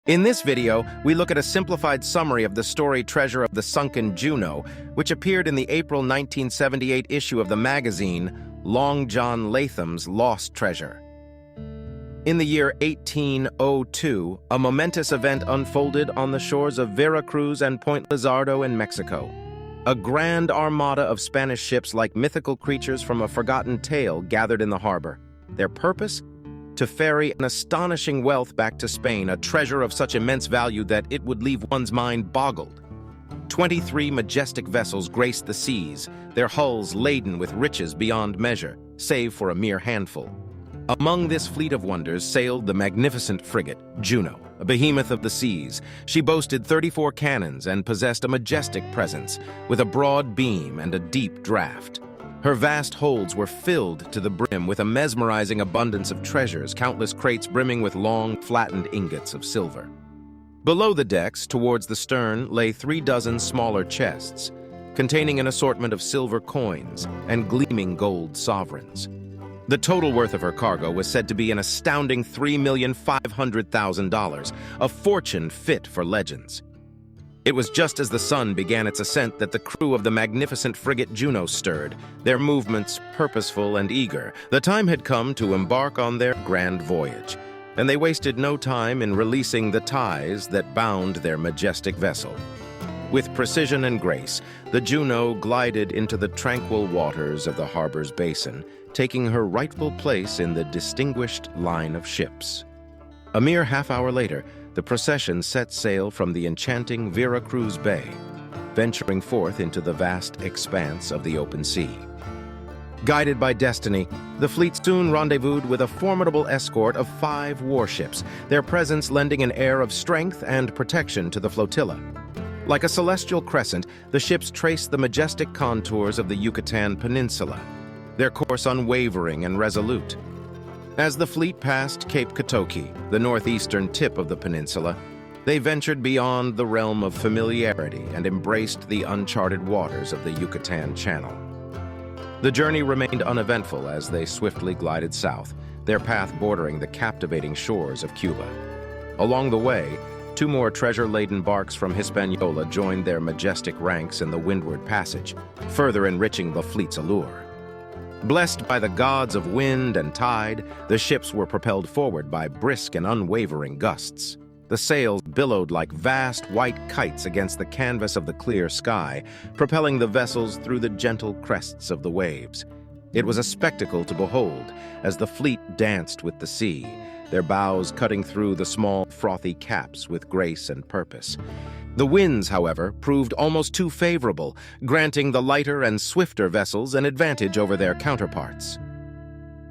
In this video, we look at a simplified summary of the story Treasure of the Sunken Juno, which appeared in the April 1978 issue of the magazine Long John Latham's Lost Treasure. In the year 1802, a momentous event unfolded on the shores of Veracruz and Point Lizardo in Mexico. A grand armada of Spanish ships like mythical creatures from a forgotten tale gathered in the harbor. Their purpose? To ferry an astonishing wealth back to Spain, a treasure of such immense value that it would leave one's mind boggled. 23 majestic vessels graced the seas, their hulls laden with riches beyond measure, save for a mere handful. Among this fleet of wonders sailed the magnificent frigate, Juno, a behemoth of the seas. She boasted 34 cannons and possessed a majestic presence, with a broad beam and a deep draft. Her vast holds were filled to the brim with a mesmerizing abundance of treasures, countless crates brimming with long, flattened ingots of silver. Below the decks, towards the stern, lay 36 smaller chests, containing an assortment of silver coins and gleaming gold sovereigns. The total worth of her cargo was said to be an astounding $3,500,000, a fortune fit for legends. It was just as the sun began its ascent that the crew of the magnificent frigate Juno stirred, their movements purposeful and eager. The time had come to embark on their grand voyage, and they wasted no time in releasing the ties that bound their majestic vessel. With precision and grace, the Juno glided into the tranquil waters of the harbor's basin, taking her rightful place in the distinguished line of ships. A mere half-hour later, the procession set sail from the enchanting Veracruz Bay, venturing forth into the vast expanse of the open sea. Guided by destiny, the fleet soon rendezvoused with a formidable escort of 5 warships, their presence lending an air of strength and protection to the flotilla. Like a celestial crescent, the ships traced the majestic contours of the Yucatan Peninsula, their course unwavering and resolute. As the fleet passed Cape Katoki, the northeastern tip of the peninsula, they ventured beyond the realm of familiarity and embraced the uncharted waters of the Yucatan Channel. The journey remained uneventful as they swiftly glided south, their path bordering the captivating shores of Cuba. Along the way, 2 more treasure-laden barks from Hispaniola joined their majestic ranks in the Windward Passage, further enriching the fleet's allure. Blessed by the gods of wind and tide, the ships were propelled forward by brisk and unwavering gusts. The sails billowed like vast white kites against the canvas of the clear sky, propelling the vessels through the gentle crests of the waves. It was a spectacle to behold as the fleet danced with the sea, their bows cutting through the small, frothy caps with grace and purpose. The winds, however, proved almost too favorable, granting the lighter and swifter vessels an advantage over their counterparts.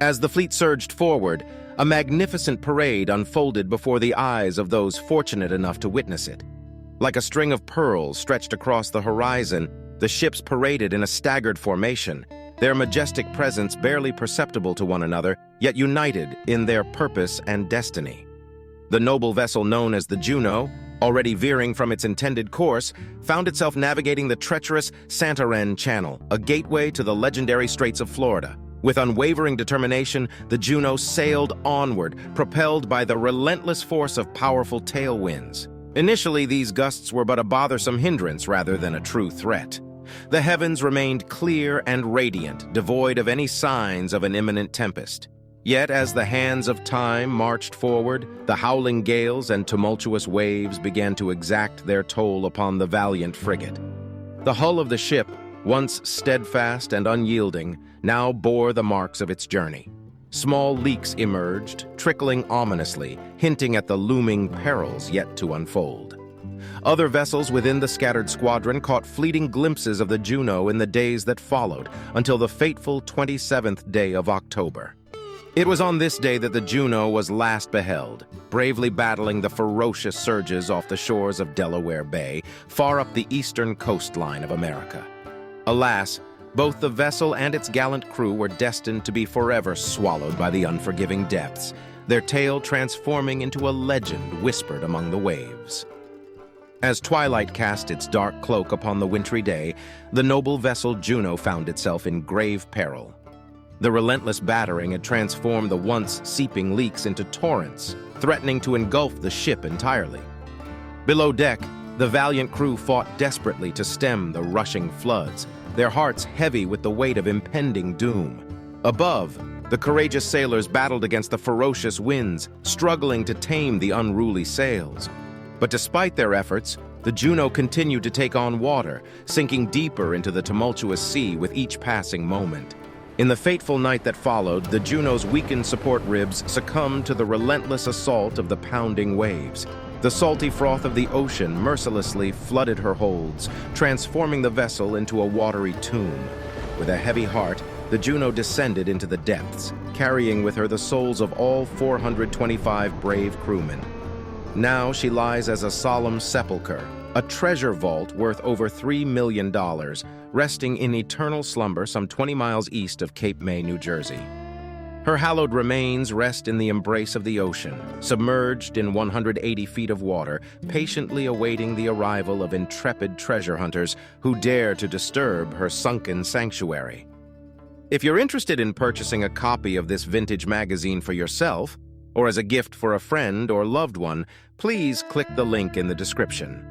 As the fleet surged forward, a magnificent parade unfolded before the eyes of those fortunate enough to witness it. Like a string of pearls stretched across the horizon, the ships paraded in a staggered formation, their majestic presence barely perceptible to one another, yet united in their purpose and destiny. The noble vessel known as the Juno, already veering from its intended course, found itself navigating the treacherous Santarém Channel, a gateway to the legendary Straits of Florida. With unwavering determination, the Juno sailed onward, propelled by the relentless force of powerful tailwinds. Initially, these gusts were but a bothersome hindrance rather than a true threat. The heavens remained clear and radiant, devoid of any signs of an imminent tempest. Yet as the hands of time marched forward, the howling gales and tumultuous waves began to exact their toll upon the valiant frigate. The hull of the ship, once steadfast and unyielding, now bore the marks of its journey. Small leaks emerged, trickling ominously, hinting at the looming perils yet to unfold. Other vessels within the scattered squadron caught fleeting glimpses of the Juno in the days that followed, until the fateful 27th day of October. It was on this day that the Juno was last beheld, bravely battling the ferocious surges off the shores of Delaware Bay, far up the eastern coastline of America. Alas, both the vessel and its gallant crew were destined to be forever swallowed by the unforgiving depths, their tale transforming into a legend whispered among the waves. As twilight cast its dark cloak upon the wintry day, the noble vessel Juno found itself in grave peril. The relentless battering had transformed the once seeping leaks into torrents, threatening to engulf the ship entirely. Below deck, the valiant crew fought desperately to stem the rushing floods, their hearts heavy with the weight of impending doom. Above, the courageous sailors battled against the ferocious winds, struggling to tame the unruly sails. But despite their efforts, the Juno continued to take on water, sinking deeper into the tumultuous sea with each passing moment. In the fateful night that followed, the Juno's weakened support ribs succumbed to the relentless assault of the pounding waves. The salty froth of the ocean mercilessly flooded her holds, transforming the vessel into a watery tomb. With a heavy heart, the Juno descended into the depths, carrying with her the souls of all 425 brave crewmen. Now she lies as a solemn sepulcher, a treasure vault worth over $3 million, resting in eternal slumber some 20 miles east of Cape May, New Jersey. Her hallowed remains rest in the embrace of the ocean, submerged in 180 feet of water, patiently awaiting the arrival of intrepid treasure hunters who dare to disturb her sunken sanctuary. If you're interested in purchasing a copy of this vintage magazine for yourself, or as a gift for a friend or loved one, please click the link in the description.